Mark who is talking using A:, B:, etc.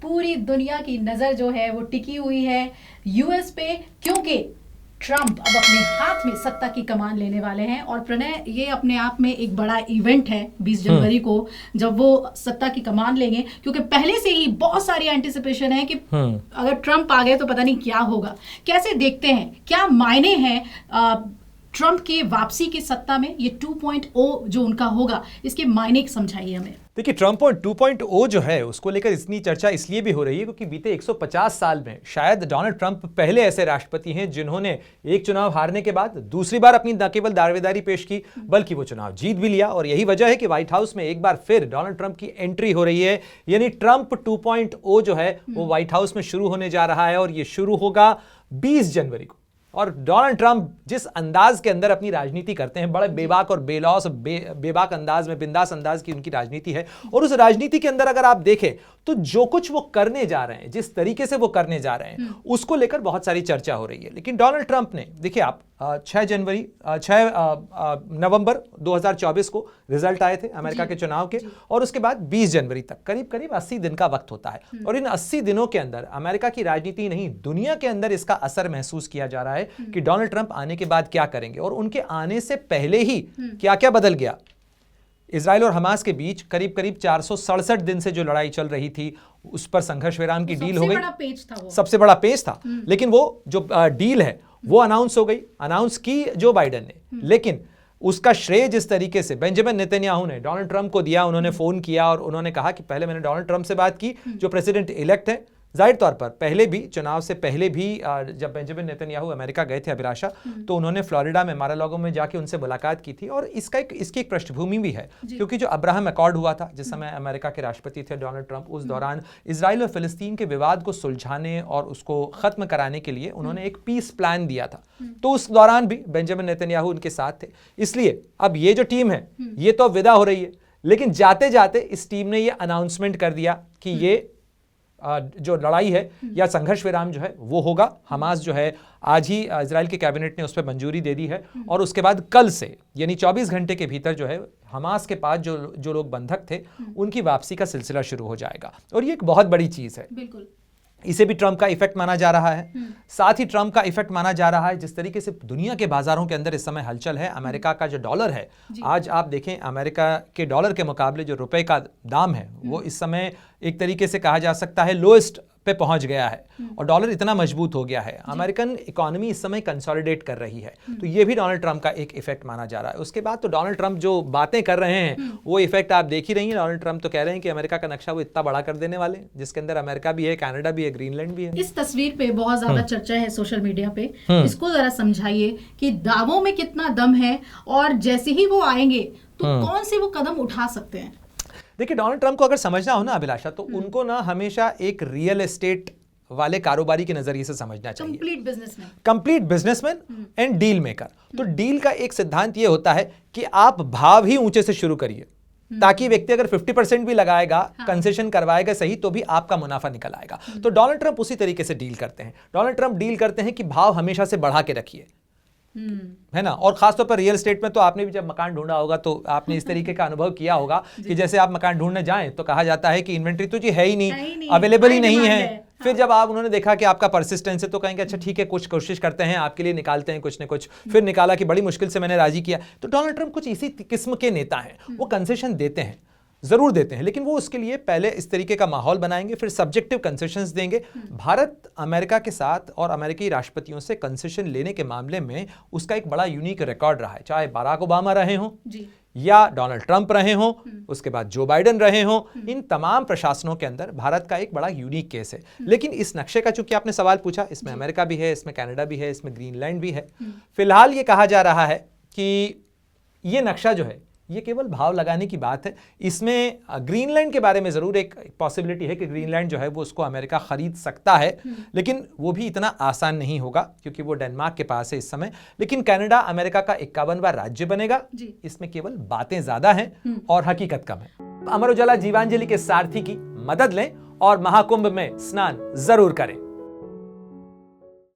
A: पूरी दुनिया की नजर जो है वो टिकी हुई है यूएस पे, क्योंकि ट्रंप अब अपने हाथ में सत्ता की कमान लेने वाले हैं। और प्रणय, ये अपने आप में एक बड़ा इवेंट है 20 जनवरी को जब वो सत्ता की कमान लेंगे, क्योंकि पहले से ही बहुत सारी एंटिसिपेशन है कि अगर ट्रंप आ गए तो पता नहीं क्या होगा। कैसे देखते हैं, क्या मायने हैं ट्रंप के वापसी की सत्ता में? ये 2.0 जो उनका होगा, इसके मायने समझाइए हमें।
B: देखिए, ट्रंप और 2.0 जो है उसको लेकर इतनी चर्चा इसलिए भी हो रही है क्योंकि बीते 150 साल में शायद डोनाल्ड ट्रंप पहले ऐसे राष्ट्रपति हैं जिन्होंने एक चुनाव हारने के बाद दूसरी बार अपनी न केवल दावेदारी पेश की बल्कि वो चुनाव जीत भी लिया। और यही वजह है कि व्हाइट हाउस में एक बार फिर डोनाल्ड ट्रंप की एंट्री हो रही है, यानी ट्रंप 2.0 जो है वो व्हाइट हाउस में शुरू होने जा रहा है और ये शुरू होगा 20 जनवरी को। और डोनाल्ड ट्रंप जिस अंदाज के अंदर अपनी राजनीति करते हैं, बड़े बेबाक और बेलौस बेबाक अंदाज में, बिंदास अंदाज की उनकी राजनीति है। और उस राजनीति के अंदर अगर आप देखें तो जो कुछ वो करने जा रहे हैं, जिस तरीके से वो करने जा रहे हैं, उसको लेकर बहुत सारी चर्चा हो रही है। लेकिन डोनाल्ड ट्रंप ने, देखिए आप 6 नवंबर 2024 को रिजल्ट आए थे अमेरिका के चुनाव के, और उसके बाद 20 जनवरी तक करीब करीब 80 दिन का वक्त होता है। और इन 80 दिनों के अंदर अमेरिका की राजनीति नहीं, दुनिया के अंदर इसका असर महसूस किया जा रहा है कि डोनाल्ड ट्रंप आने के बाद क्या करेंगे। और उनके आने से पहले ही क्या क्या बदल गया। इजराइल और हमास के बीच करीब करीब 467 दिन से जो लड़ाई चल रही थी, उस पर संघर्ष विराम की डील हो गई। सबसे बड़ा पेच था। लेकिन वो जो डील है वो अनाउंस हो गई, अनाउंस की जो बाइडेन ने, लेकिन उसका श्रेय जिस तरीके से बेंजामिन नेतन्याहू ने डोनाल्ड ट्रंप को दिया, उन्होंने फोन किया और उन्होंने कहा कि पहले मैंने डोनाल्ड ट्रंप से बात की जो प्रेसिडेंट इलेक्ट है। जाहिर तौर पर पहले भी, चुनाव से पहले भी जब बेंजामिन नेतन्याहू अमेरिका गए थे अभिलाषा, तो उन्होंने फ्लोरिडा में मारा-लागो में जाके उनसे मुलाकात की थी। और इसकी एक पृष्ठभूमि भी है क्योंकि जो अब्राहम अकॉर्ड हुआ था जिस समय अमेरिका के राष्ट्रपति थे डोनाल्ड ट्रंप, उस दौरान इजराइल और फिलिस्तीन के विवाद को सुलझाने और उसको खत्म कराने के लिए उन्होंने एक पीस प्लान दिया था। तो उस दौरान भी बेंजामिन नेतन्याहू उनके साथ थे। इसलिए अब ये जो टीम है ये तो विदा हो रही है, लेकिन जाते जाते इस टीम ने ये अनाउंसमेंट कर दिया कि ये जो लड़ाई है या संघर्ष विराम जो है वो होगा। हमास जो है, आज ही इजराइल के कैबिनेट ने उस पर मंजूरी दे दी है और उसके बाद कल से यानी 24 घंटे के भीतर जो है हमास के पास जो लोग बंधक थे उनकी वापसी का सिलसिला शुरू हो जाएगा। और ये एक बहुत बड़ी चीज है।
A: बिल्कुल,
B: इसे भी ट्रंप का इफेक्ट माना जा रहा है। साथ ही ट्रंप का इफेक्ट माना जा रहा है जिस तरीके से दुनिया के बाजारों के अंदर इस समय हलचल है। अमेरिका का जो डॉलर है, आज आप देखें अमेरिका के डॉलर के मुकाबले जो रुपए का दाम है वो इस समय एक तरीके से कहा जा सकता है लोएस्ट पे पहुंच गया है और डॉलर इतना मजबूत हो गया है। अमेरिकन इकोनॉमी इस समय कंसोलिडेट कर रही है, तो ये भी डोनाल्ड ट्रंप का एक इफेक्ट माना जा रहा है। उसके बाद तो डोनाल्ड ट्रंप जो बातें कर रहे हैं वो इफेक्ट आप देख ही रही हैं। डोनाल्ड ट्रंप तो कह रहे हैं कि अमेरिका का नक्शा वो इतना बड़ा कर देने वाले, जिसके अंदर अमेरिका भी है, कनाडा भी है, ग्रीनलैंड भी है।
A: इस तस्वीर पे बहुत ज्यादा चर्चा है सोशल मीडिया पे, इसको जरा समझाइए कि दावों में कितना दम है और जैसे ही वो आएंगे तो कौन से वो कदम उठा सकते हैं।
B: देखिए, डोनाल्ड ट्रंप को अगर समझना हो ना अभिलाषा, तो उनको ना हमेशा एक रियल एस्टेट वाले कारोबारी के नजरिए से समझना चाहिए। Complete businessman and deal maker. तो डील का एक सिद्धांत ये होता है कि आप भाव ही ऊंचे से शुरू करिए ताकि व्यक्ति अगर 50% भी लगाएगा, कंसेशन करवाएगा सही, तो भी आपका मुनाफा निकल आएगा। तो डोनाल्ड ट्रंप उसी तरीके से डील करते हैं। डोनाल्ड ट्रंप डील करते हैं कि भाव हमेशा से बढ़ा के रखिए, है ना। और खासतौर पर रियल एस्टेट में तो आपने भी जब मकान ढूंढा होगा तो आपने इस तरीके का अनुभव किया होगा कि जैसे आप मकान ढूंढने जाएं तो कहा जाता है कि इन्वेंट्री तो जी है ही नहीं, अवेलेबल ही नहीं है। फिर जब आप उन्होंने देखा कि आपका परसिस्टेंस है तो कहेंगे अच्छा ठीक है, कुछ कोशिश करते हैं, आपके लिए निकालते हैं कुछ न कुछ। फिर निकाला कि बड़ी मुश्किल से मैंने राजी किया। तो डोनाल्ड ट्रंप कुछ इसी किस्म के नेता हैं। वो कंसेशन देते हैं, जरूर देते हैं, लेकिन वो उसके लिए पहले इस तरीके का माहौल बनाएंगे, फिर सब्जेक्टिव कंसेशंस देंगे। भारत अमेरिका के साथ और अमेरिकी राष्ट्रपतियों से कंसेशन लेने के मामले में उसका एक बड़ा यूनिक रिकॉर्ड रहा है, चाहे बराक ओबामा रहे हों या डोनाल्ड ट्रंप रहे हों, उसके बाद जो बाइडेन रहे हों। इन तमाम प्रशासनों के अंदर भारत का एक बड़ा यूनिक केस है। लेकिन इस नक्शे का चूंकि आपने सवाल पूछा, इसमें अमेरिका भी है, इसमें कनाडा भी है, इसमें ग्रीनलैंड भी है। फिलहाल ये कहा जा रहा है कि ये नक्शा जो है ये केवल भाव लगाने की बात है। इसमें ग्रीनलैंड के बारे में जरूर एक पॉसिबिलिटी है कि ग्रीनलैंड जो है वो उसको अमेरिका खरीद सकता है, लेकिन वो भी इतना आसान नहीं होगा क्योंकि वो डेनमार्क के पास है इस समय। लेकिन कनाडा अमेरिका का 51वां राज्य बनेगा। इसमें केवल बातें ज्यादा हैं और हकीकत कम है। अमर उजाला जीवांजलि के सारथी की मदद लें और महाकुंभ में स्नान जरूर करें।